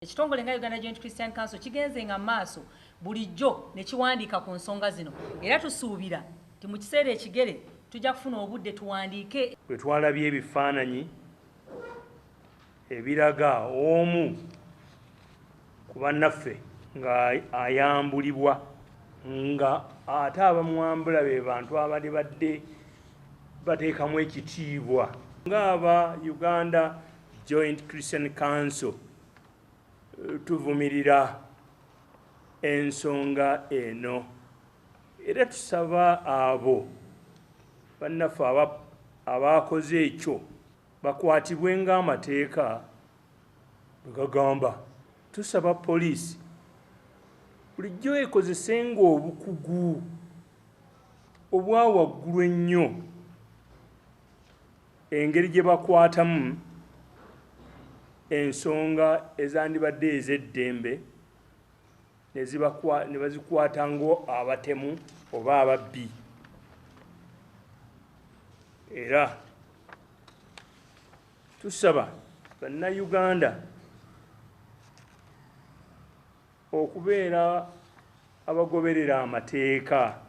Ekitongole nga Uganda Joint Christian Council kigenze nga maaso bulijjo ne kiwandiika ku nsonga zino era tusuubira ti mu kiseera ekigere tujja kufuna obudde tuwandiike. Bwe twalabye ebifaananyi ebiraga omu ku bannaffe nga ayambulibwa nga ate abamwambula be bantu abali badde bateekamu ekitiibwa ng'aba Uganda Joint Christian Council tuvumirira ensonga eno era tusaba abo bannaffe abakoze ekyo bakwatibwe ng'amateeka bwe gagamba. Tusaba poliisi bulijjo ekozesenga obukugu obwa waggulu ennyo engeri gye bakwatamu ensonga ezandibadde ez'eddembe ne bazikwata ngo abatemu oba ababbi. Era tusaba bannayuganda okubeera abagoberera amateeka